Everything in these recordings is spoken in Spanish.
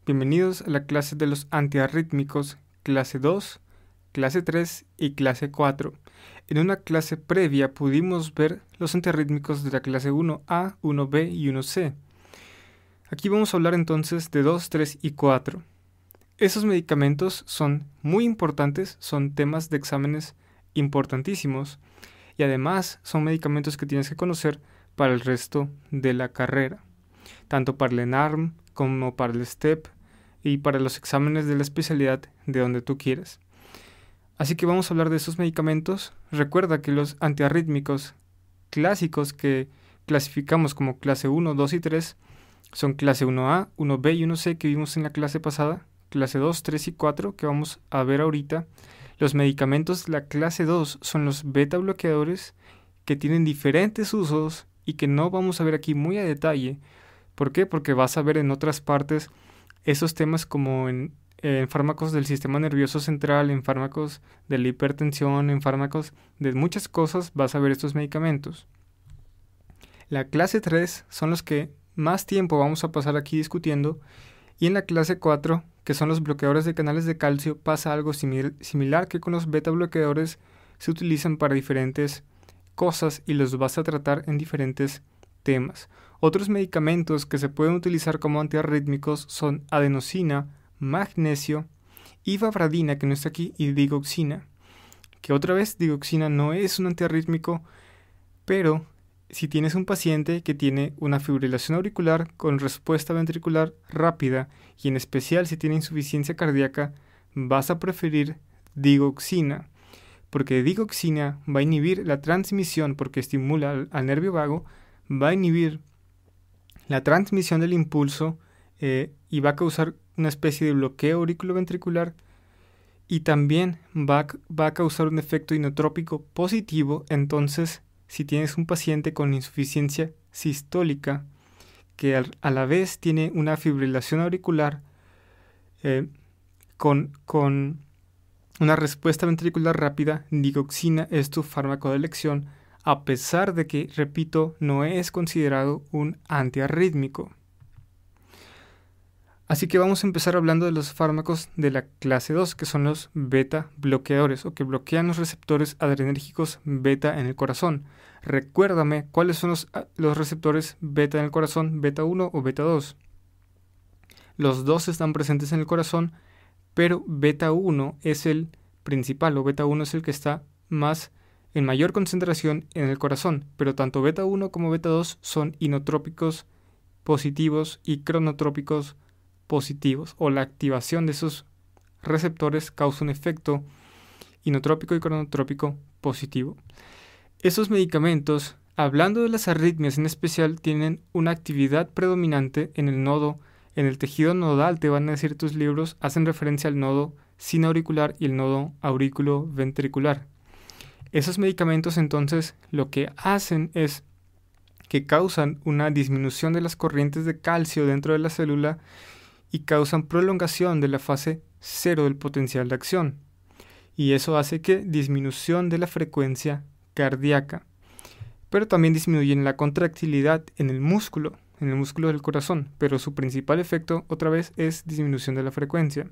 bienvenidos a la clase de los antiarrítmicos, clase 2, clase 3 y clase 4. En una clase previa pudimos ver los antiarrítmicos de la clase 1A, 1B y 1C. Aquí vamos a hablar entonces de 2, 3 y 4. Esos medicamentos son muy importantes, son temas de exámenes importantísimos y además son medicamentos que tienes que conocer para el resto de la carrera, tanto para el ENARM como para el STEP y para los exámenes de la especialidad de donde tú quieras. Así que vamos a hablar de esos medicamentos. Recuerda que los antiarrítmicos clásicos que clasificamos como clase 1, 2 y 3 son clase 1A, 1B y 1C que vimos en la clase pasada, clase 2, 3 y 4 que vamos a ver ahorita. Los medicamentos de la clase 2 son los beta bloqueadores que tienen diferentes usos y que no vamos a ver aquí muy a detalle. ¿Por qué? Porque vas a ver en otras partes esos temas como en fármacos del sistema nervioso central, en fármacos de la hipertensión, en fármacos de muchas cosas vas a ver estos medicamentos. La clase 3 son los que más tiempo vamos a pasar aquí discutiendo y en la clase 4, que son los bloqueadores de canales de calcio, pasa algo similar que con los beta bloqueadores se utilizan para diferentes cosas y los vas a tratar en diferentes temas. Otros medicamentos que se pueden utilizar como antiarrítmicos son adenosina, magnesio, ivabradina, que no está aquí, y digoxina. Que otra vez, digoxina no es un antiarrítmico, pero si tienes un paciente que tiene una fibrilación auricular con respuesta ventricular rápida y en especial si tiene insuficiencia cardíaca, vas a preferir digoxina, porque digoxina va a inhibir la transmisión porque estimula al nervio vago, va a inhibir la transmisión del impulso y va a causar una especie de bloqueo auriculoventricular y también va a causar un efecto inotrópico positivo. Entonces, si tienes un paciente con insuficiencia sistólica que a la vez tiene una fibrilación auricular con una respuesta ventricular rápida, digoxina es tu fármaco de elección, a pesar de que, repito, no es considerado un antiarrítmico. Así que vamos a empezar hablando de los fármacos de la clase 2, que son los beta bloqueadores, o que bloquean los receptores adrenérgicos beta en el corazón. Recuérdame cuáles son los receptores beta en el corazón, beta 1 o beta 2. Los dos están presentes en el corazón, pero beta 1 es el principal, o beta 1 es el que está en mayor concentración en el corazón, pero tanto beta 1 como beta 2 son inotrópicos positivos y cronotrópicos positivos, o la activación de esos receptores causa un efecto inotrópico y cronotrópico positivo. Esos medicamentos, hablando de las arritmias en especial, tienen una actividad predominante en el nodo, en el tejido nodal, te van a decir tus libros, hacen referencia al nodo sinauricular y el nodo auriculoventricular. Esos medicamentos entonces lo que hacen es que causan una disminución de las corrientes de calcio dentro de la célula y causan prolongación de la fase 0 del potencial de acción. Y eso hace que disminución de la frecuencia cardíaca. Pero también disminuyen la contractilidad en el músculo del corazón. Pero su principal efecto, otra vez, es disminución de la frecuencia.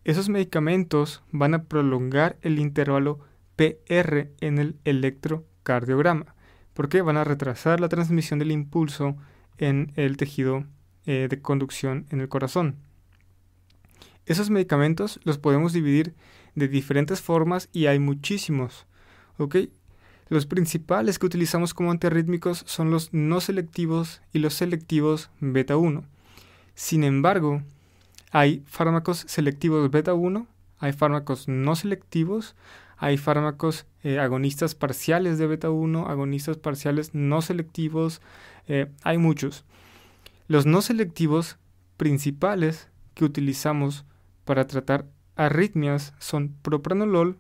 Esos medicamentos van a prolongar el intervalo PR en el electrocardiograma. ¿Por qué? Van a retrasar la transmisión del impulso en el tejido de conducción en el corazón. Esos medicamentos los podemos dividir de diferentes formas y hay muchísimos. ¿Ok? Los principales que utilizamos como antiarrítmicos son los no selectivos y los selectivos beta 1. Sin embargo, hay fármacos selectivos beta 1, hay fármacos no selectivos, hay fármacos agonistas parciales de beta 1, agonistas parciales no selectivos, hay muchos. Los no selectivos principales que utilizamos para tratar arritmias son propranolol,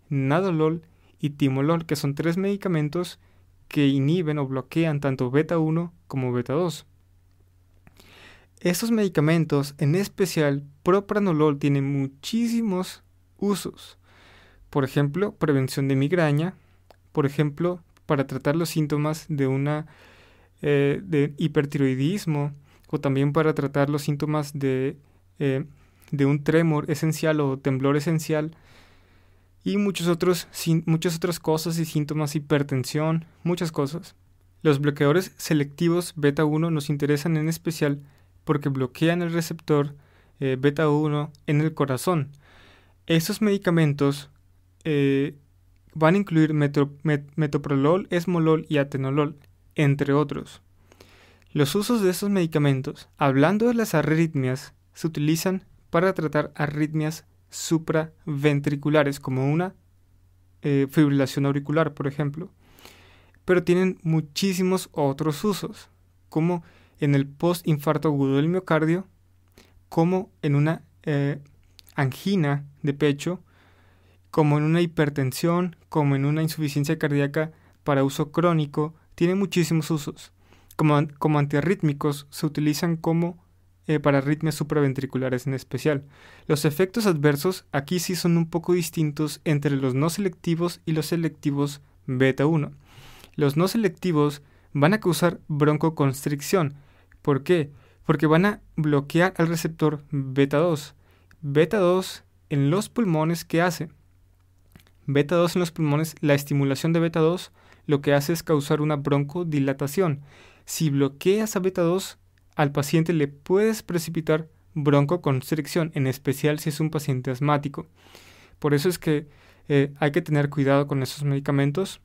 nadolol y timolol, que son 3 medicamentos que inhiben o bloquean tanto beta 1 como beta 2. Estos medicamentos, en especial propranolol, tienen muchísimos usos. Por ejemplo, prevención de migraña, por ejemplo, para tratar los síntomas de hipertiroidismo, o también para tratar los síntomas de de un tremor esencial o temblor esencial, y muchas otras cosas y síntomas, hipertensión, muchas cosas. Los bloqueadores selectivos beta 1 nos interesan en especial porque bloquean el receptor beta 1 en el corazón. Estos medicamentos van a incluir metoprolol, esmolol y atenolol, entre otros. Los usos de estos medicamentos, hablando de las arritmias, se utilizan para tratar arritmias supraventriculares, como una fibrilación auricular, por ejemplo. Pero tienen muchísimos otros usos, como en el postinfarto agudo del miocardio, como en una angina de pecho, como en una hipertensión, como en una insuficiencia cardíaca para uso crónico. Tiene muchísimos usos. Como antiarrítmicos se utilizan para arritmias supraventriculares en especial. Los efectos adversos aquí sí son un poco distintos entre los no selectivos y los selectivos beta 1. Los no selectivos van a causar broncoconstricción. ¿Por qué? Porque van a bloquear al receptor beta 2. Beta 2 en los pulmones, ¿qué hace? Beta 2 en los pulmones, la estimulación de beta 2 lo que hace es causar una broncodilatación. Si bloqueas a beta 2, al paciente le puedes precipitar broncoconstricción, en especial si es un paciente asmático. Por eso es que hay que tener cuidado con esos medicamentos.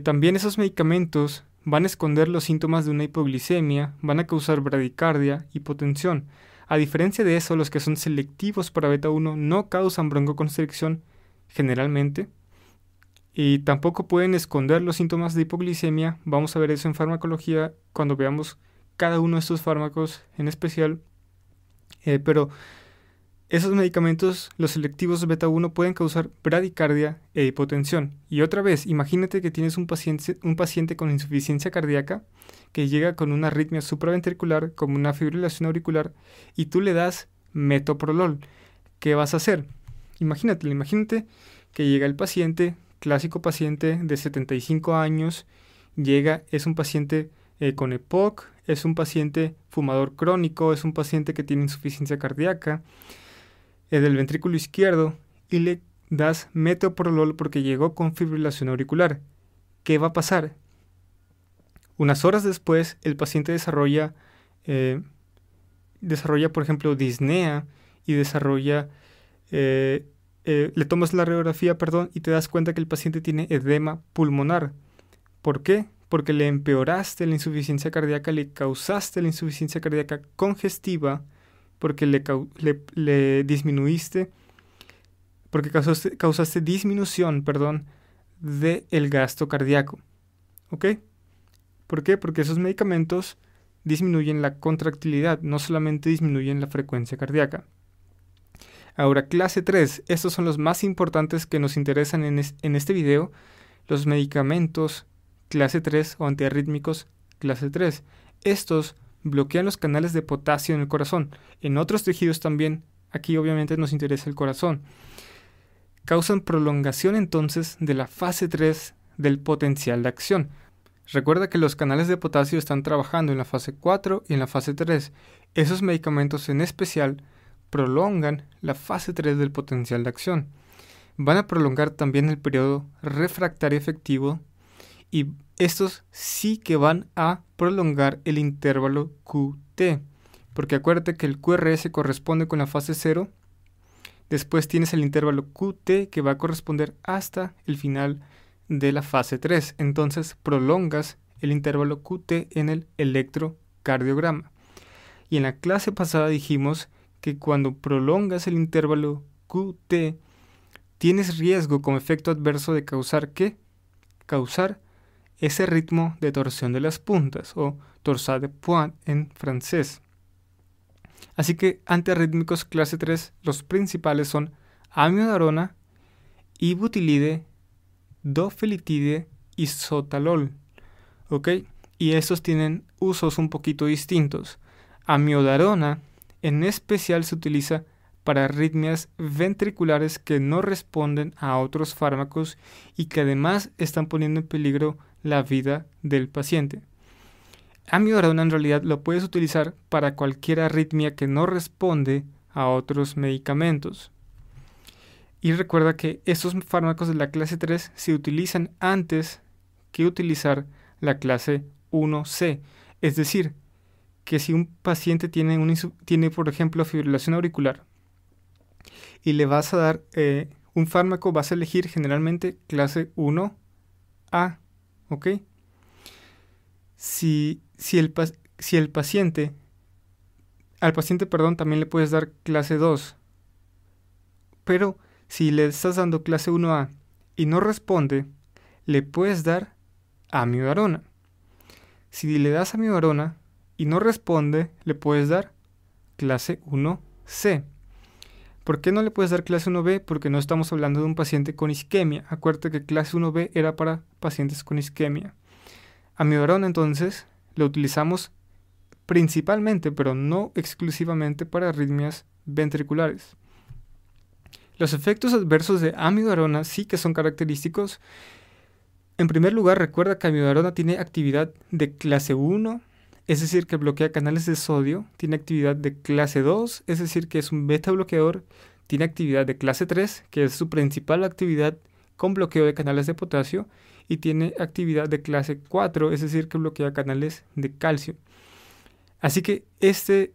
También esos medicamentos van a esconder los síntomas de una hipoglicemia, van a causar bradicardia, hipotensión. A diferencia de eso, los que son selectivos para beta 1 no causan broncoconstricción generalmente, y tampoco pueden esconder los síntomas de hipoglicemia. Vamos a ver eso en farmacología cuando veamos cada uno de estos fármacos en especial. Pero esos medicamentos, los selectivos beta 1, pueden causar bradicardia e hipotensión. Y otra vez, imagínate que tienes un paciente con insuficiencia cardíaca que llega con una arritmia supraventricular, como una fibrilación auricular, y tú le das metoprolol. ¿Qué vas a hacer? Imagínate que llega el paciente, clásico paciente de 75 años, es un paciente con EPOC, es un paciente fumador crónico, es un paciente que tiene insuficiencia cardíaca del ventrículo izquierdo, y le das metoprolol porque llegó con fibrilación auricular. ¿Qué va a pasar? Unas horas después, el paciente desarrolla, por ejemplo, disnea y le tomas la radiografía, y te das cuenta que el paciente tiene edema pulmonar. ¿Por qué? Porque le empeoraste la insuficiencia cardíaca, le causaste la insuficiencia cardíaca congestiva, porque le disminuiste, porque causaste disminución, del gasto cardíaco. ¿Ok? ¿Por qué? Porque esos medicamentos disminuyen la contractilidad, no solamente disminuyen la frecuencia cardíaca. Ahora, clase 3. Estos son los más importantes que nos interesan en este video. Los medicamentos clase 3 o antiarrítmicos clase 3. Estos bloquean los canales de potasio en el corazón. En otros tejidos también. Aquí obviamente nos interesa el corazón. Causan prolongación entonces de la fase 3 del potencial de acción. Recuerda que los canales de potasio están trabajando en la fase 4 y en la fase 3. Esos medicamentos en especial prolongan la fase 3 del potencial de acción. Van a prolongar también el periodo refractario efectivo, y estos sí que van a prolongar el intervalo QT, porque acuérdate que el QRS corresponde con la fase 0, después tienes el intervalo QT que va a corresponder hasta el final de la fase 3, entonces prolongas el intervalo QT en el electrocardiograma. Y en la clase pasada dijimos que cuando prolongas el intervalo QT, tienes riesgo como efecto adverso de causar ¿qué? Causar ese ritmo de torsión de las puntas, o torsade de pointe en francés. Así que antiarrítmicos clase 3, los principales son amiodarona, ibutilide, dofilitide y sotalol. ¿Ok? Y estos tienen usos un poquito distintos. Amiodarona en especial se utiliza para arritmias ventriculares que no responden a otros fármacos y que además están poniendo en peligro la vida del paciente. amiodarona en realidad lo puedes utilizar para cualquier arritmia que no responde a otros medicamentos. Y recuerda que estos fármacos de la clase 3 se utilizan antes que utilizar la clase 1C. Es decir, que si un paciente tiene por ejemplo, fibrilación auricular y le vas a dar un fármaco, vas a elegir generalmente clase 1A, ¿ok? Si al paciente, también le puedes dar clase 2, pero si le estás dando clase 1A y no responde, le puedes dar amiodarona. Si le das amiodarona y no responde, le puedes dar clase 1C. ¿Por qué no le puedes dar clase 1B? Porque no estamos hablando de un paciente con isquemia. Acuérdate que clase 1B era para pacientes con isquemia. Amiodarona entonces lo utilizamos principalmente, pero no exclusivamente, para arritmias ventriculares. Los efectos adversos de amiodarona sí que son característicos. En primer lugar, recuerda que amiodarona tiene actividad de clase 1, es decir, que bloquea canales de sodio. Tiene actividad de clase 2, es decir, que es un beta bloqueador. Tiene actividad de clase 3, que es su principal actividad con bloqueo de canales de potasio. Y tiene actividad de clase 4, es decir, que bloquea canales de calcio. Así que ese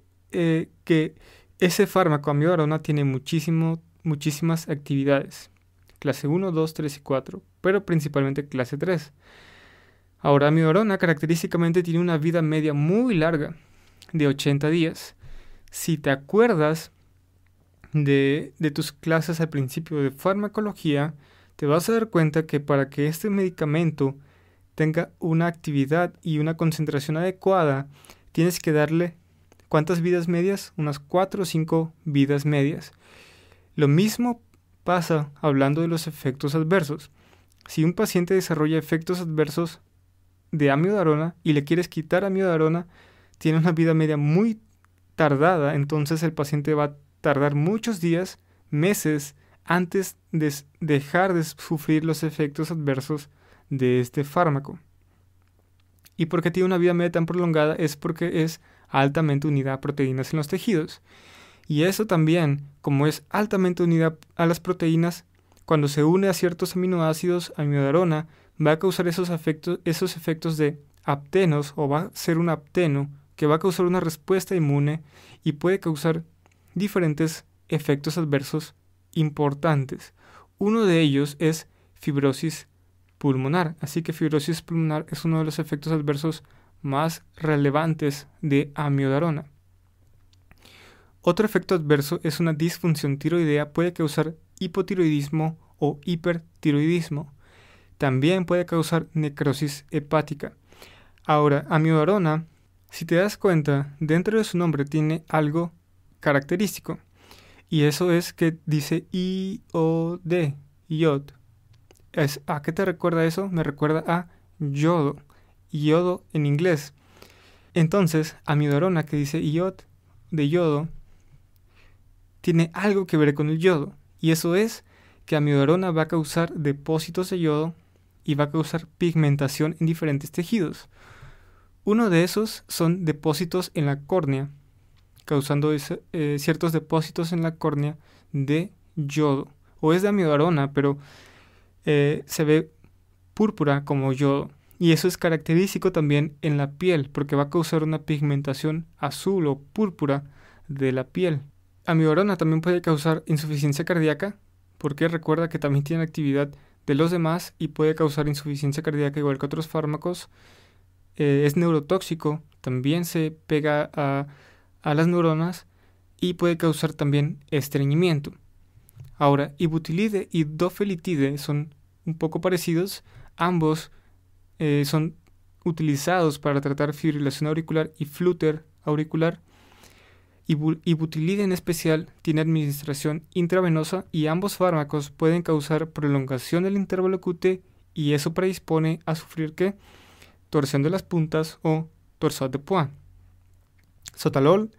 fármaco amiodarona tiene muchísimas actividades. Clase 1, 2, 3 y 4, pero principalmente clase 3. Ahora, amiodarona característicamente tiene una vida media muy larga, de 80 días. Si te acuerdas de tus clases al principio de farmacología, te vas a dar cuenta que para que este medicamento tenga una actividad y una concentración adecuada, tienes que darle, ¿cuántas vidas medias? Unas 4 o 5 vidas medias. Lo mismo pasa hablando de los efectos adversos. Si un paciente desarrolla efectos adversos de amiodarona y le quieres quitar amiodarona, tiene una vida media muy tardada, entonces el paciente va a tardar muchos días, meses, antes de dejar de sufrir los efectos adversos de este fármaco. ¿Y por qué tiene una vida media tan prolongada? Es porque es altamente unida a proteínas en los tejidos. Y eso también, como es altamente unida a las proteínas, cuando se une a ciertos aminoácidos, amiodarona va a causar esos efectos de aptenos, o va a ser un apteno que va a causar una respuesta inmune y puede causar diferentes efectos adversos importantes. Uno de ellos es fibrosis pulmonar. Así que fibrosis pulmonar es uno de los efectos adversos más relevantes de amiodarona. Otro efecto adverso es una disfunción tiroidea. Puede causar hipotiroidismo o hipertiroidismo. También puede causar necrosis hepática. Ahora, amiodarona, si te das cuenta, dentro de su nombre tiene algo característico. Y eso es que dice IOD, iod. ¿A qué te recuerda eso? Me recuerda a yodo, yodo en inglés. Entonces, amiodarona, que dice iod, de yodo, tiene algo que ver con el yodo. Y eso es que amiodarona va a causar depósitos de yodo y va a causar pigmentación en diferentes tejidos. Uno de esos son depósitos en la córnea, causando ciertos depósitos en la córnea de yodo. O es de amiodarona, pero se ve púrpura como yodo. Y eso es característico también en la piel, porque va a causar una pigmentación azul o púrpura de la piel. Amiodarona también puede causar insuficiencia cardíaca, porque recuerda que también tiene actividad de los demás y puede causar insuficiencia cardíaca igual que otros fármacos. Es neurotóxico, también se pega a las neuronas y puede causar también estreñimiento. Ahora, ibutilide y dofilitide son un poco parecidos. Ambos son utilizados para tratar fibrilación auricular y flúter auricular. Ibutilide en especial tiene administración intravenosa y ambos fármacos pueden causar prolongación del intervalo QT y eso predispone a sufrir ¿qué? Torsión de las puntas o torsade de Poix. Sotalol.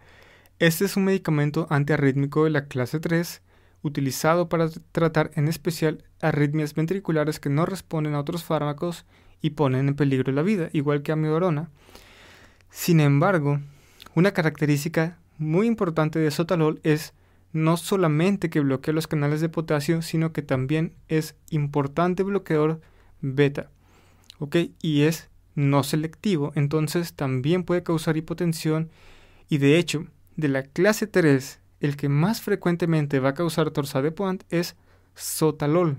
Este es un medicamento antiarrítmico de la clase 3 utilizado para tratar en especial arritmias ventriculares que no responden a otros fármacos y ponen en peligro la vida, igual que amiodarona. Sin embargo, una característica muy importante de sotalol es no solamente que bloquea los canales de potasio, sino que también es importante bloqueador beta, ¿ok? Y es no selectivo, entonces también puede causar hipotensión y de hecho, de la clase 3, el que más frecuentemente va a causar torsade de Pointes es sotalol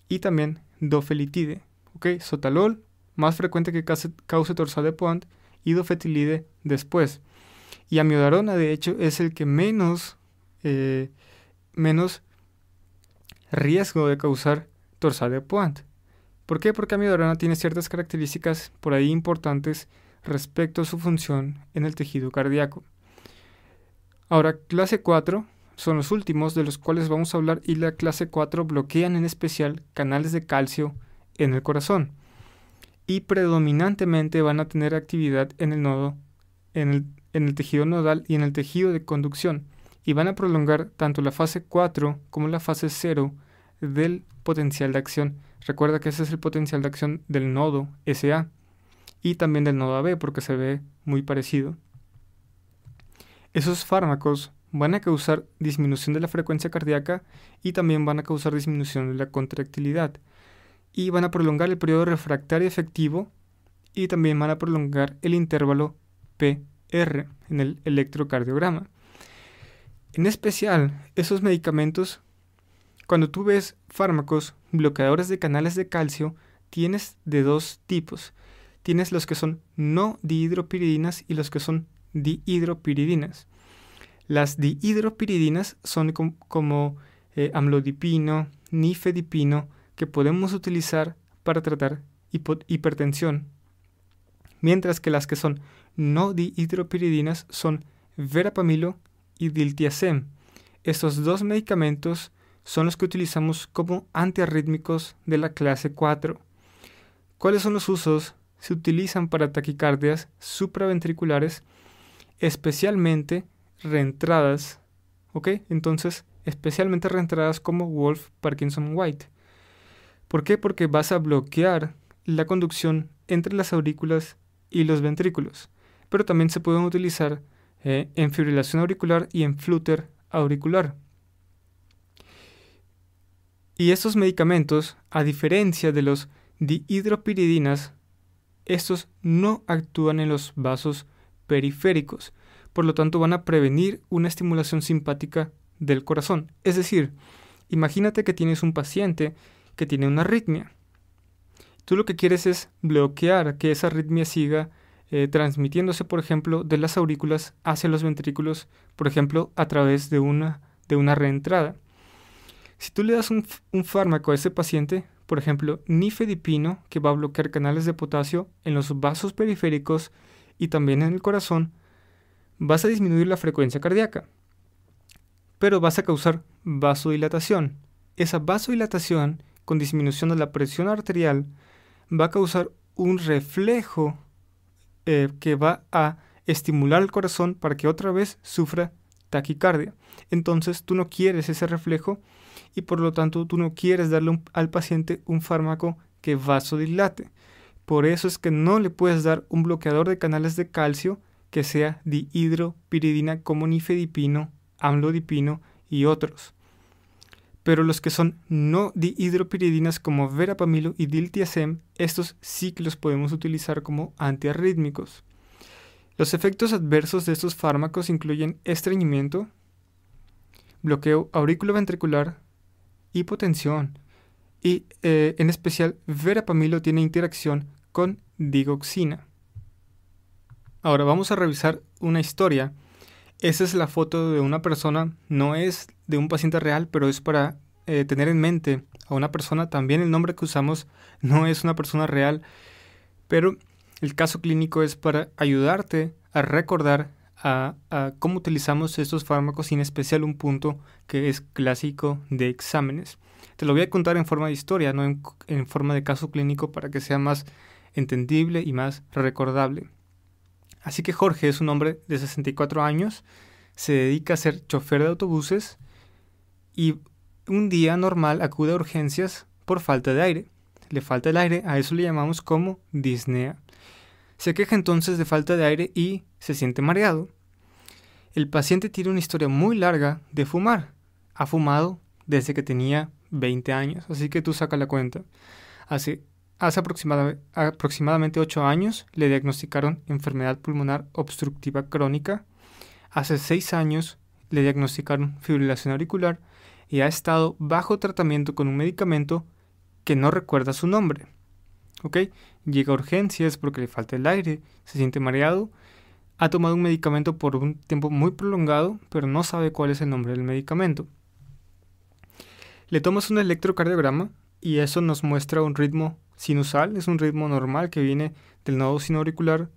y también dofetilide, ¿ok? Sotalol más frecuente que cause torsade de Pointes y dofetilide después. Y amiodarona, de hecho, es el que menos riesgo de causar torsade de Pointes. ¿Por qué? Porque amiodarona tiene ciertas características por ahí importantes respecto a su función en el tejido cardíaco. Ahora, clase 4 son los últimos de los cuales vamos a hablar y la clase 4 bloquean en especial canales de calcio en el corazón y predominantemente van a tener actividad en el nodo, en el tejido nodal y en el tejido de conducción y van a prolongar tanto la fase 4 como la fase 0 del potencial de acción. Recuerda que ese es el potencial de acción del nodo SA y también del nodo AB porque se ve muy parecido. Esos fármacos van a causar disminución de la frecuencia cardíaca y también van a causar disminución de la contractilidad y van a prolongar el periodo refractario efectivo y también van a prolongar el intervalo PR en el electrocardiograma. En especial, esos medicamentos, cuando tú ves fármacos bloqueadores de canales de calcio, tienes de dos tipos. Tienes los que son no dihidropiridinas y los que son dihidropiridinas. Las dihidropiridinas son como amlodipino, nifedipino, que podemos utilizar para tratar hipertensión, mientras que las que son no dihidropiridinas son verapamilo y diltiazem. Estos dos medicamentos son los que utilizamos como antiarrítmicos de la clase 4. ¿Cuáles son los usos? Se utilizan para taquicardias supraventriculares, especialmente reentradas, ¿ok? Entonces, especialmente reentradas como Wolff, Parkinson, White. ¿Por qué? Porque vas a bloquear la conducción entre las aurículas y los ventrículos, pero también se pueden utilizar en fibrilación auricular y en flúter auricular. Y estos medicamentos, a diferencia de los dihidropiridinas, estos no actúan en los vasos periféricos, por lo tanto van a prevenir una estimulación simpática del corazón. Es decir, imagínate que tienes un paciente que tiene una arritmia. Tú lo que quieres es bloquear que esa arritmia siga transmitiéndose, por ejemplo, de las aurículas hacia los ventrículos, por ejemplo, a través de una reentrada. Si tú le das un fármaco a ese paciente, por ejemplo, nifedipino, que va a bloquear canales de potasio en los vasos periféricos y también en el corazón, vas a disminuir la frecuencia cardíaca, pero vas a causar vasodilatación. Esa vasodilatación, con disminución de la presión arterial, va a causar un reflejo que va a estimular el corazón para que otra vez sufra taquicardia. Entonces tú no quieres ese reflejo y por lo tanto tú no quieres darle al paciente un fármaco que vasodilate. Por eso es que no le puedes dar un bloqueador de canales de calcio que sea dihidropiridina como nifedipino, amlodipino y otros. Pero los que son no dihidropiridinas como verapamilo y diltiazem, estos sí que los podemos utilizar como antiarrítmicos. Los efectos adversos de estos fármacos incluyen estreñimiento, bloqueo auriculoventricular, hipotensión y en especial verapamilo tiene interacción con digoxina. Ahora vamos a revisar una historia. Esa es la foto de una persona, no es de un paciente real, pero es para tener en mente a una persona. También el nombre que usamos no es una persona real, pero el caso clínico es para ayudarte a recordar a cómo utilizamos estos fármacos y en especial un punto que es clásico de exámenes. Te lo voy a contar en forma de historia, no en forma de caso clínico para que sea más entendible y más recordable. Así que Jorge es un hombre de 64 años, se dedica a ser chofer de autobuses y un día normal acude a urgencias por falta de aire. Le falta el aire, a eso le llamamos como disnea. Se queja entonces de falta de aire y se siente mareado. El paciente tiene una historia muy larga de fumar. Ha fumado desde que tenía 20 años, así que tú saca la cuenta. Hace aproximadamente 8 años le diagnosticaron enfermedad pulmonar obstructiva crónica. Hace 6 años le diagnosticaron fibrilación auricular y ha estado bajo tratamiento con un medicamento que no recuerda su nombre. ¿Ok? Llega a urgencias porque le falta el aire, se siente mareado, ha tomado un medicamento por un tiempo muy prolongado, pero no sabe cuál es el nombre del medicamento. Le tomas un electrocardiograma y eso nos muestra un ritmo sinusal, es un ritmo normal que viene del nodo sinoauricular.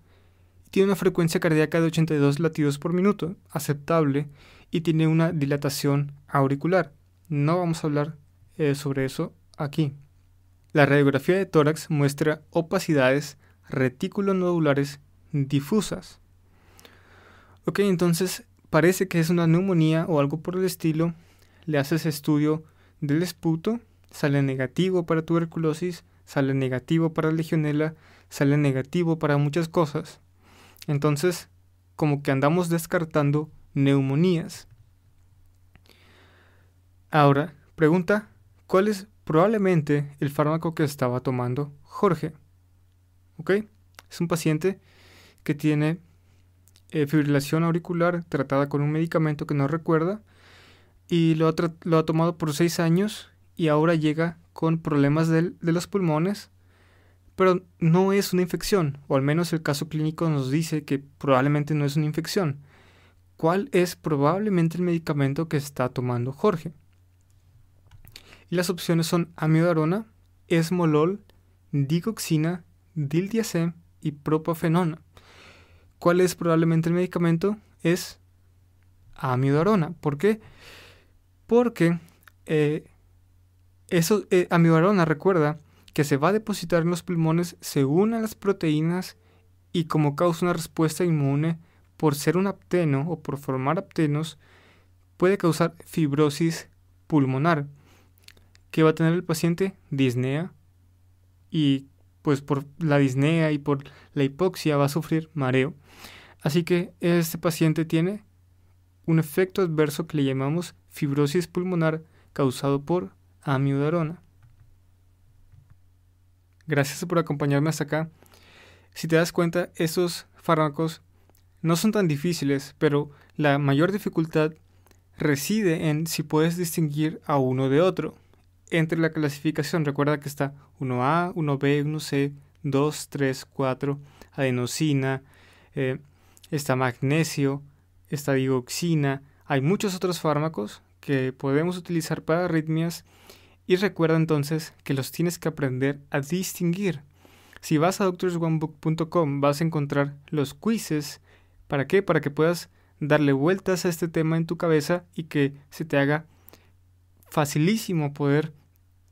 Tiene una frecuencia cardíaca de 82 latidos por minuto, aceptable, y tiene una dilatación auricular. No vamos a hablar sobre eso aquí. La radiografía de tórax muestra opacidades reticulonodulares difusas. Ok, entonces parece que es una neumonía o algo por el estilo. Le haces estudio del esputo, sale negativo para tuberculosis, sale negativo para legionela, sale negativo para muchas cosas. Entonces, como que andamos descartando neumonías. Ahora, pregunta, ¿cuál es probablemente el fármaco que estaba tomando Jorge? ¿Ok? Es un paciente que tiene fibrilación auricular tratada con un medicamento que no recuerda y lo ha tomado por 6 años y ahora llega con problemas de los pulmones, pero no es una infección, o al menos el caso clínico nos dice que probablemente no es una infección. ¿Cuál es probablemente el medicamento que está tomando Jorge? Y las opciones son amidarona, esmolol, digoxina, diltiazem y propafenona. ¿Cuál es probablemente el medicamento? Es amidarona. ¿Por qué? Porque amidarona, recuerda que se va a depositar en los pulmones, se une a las proteínas y como causa una respuesta inmune por ser un apteno o por formar aptenos, puede causar fibrosis pulmonar. ¿Qué va a tener el paciente? Disnea, y pues por la disnea y por la hipoxia va a sufrir mareo. Así que este paciente tiene un efecto adverso que le llamamos fibrosis pulmonar causado por amidarona. Gracias por acompañarme hasta acá. Si te das cuenta, estos fármacos no son tan difíciles, pero la mayor dificultad reside en si puedes distinguir a uno de otro. Entre la clasificación, recuerda que está 1A, 1B, 1C, 2, 3, 4, adenosina, está magnesio, está digoxina. Hay muchos otros fármacos que podemos utilizar para arritmias y recuerda entonces que los tienes que aprender a distinguir. Si vas a doctorsonebook.com vas a encontrar los quizzes. ¿Para qué? Para que puedas darle vueltas a este tema en tu cabeza y que se te haga facilísimo poder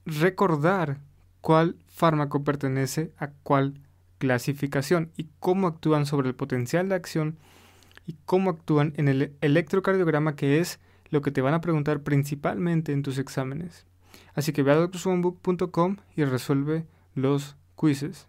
recordar cuál fármaco pertenece a cuál clasificación y cómo actúan sobre el potencial de acción y cómo actúan en el electrocardiograma, que es lo que te van a preguntar principalmente en tus exámenes. Así que ve a doctorsonebook.com y resuelve los quizzes.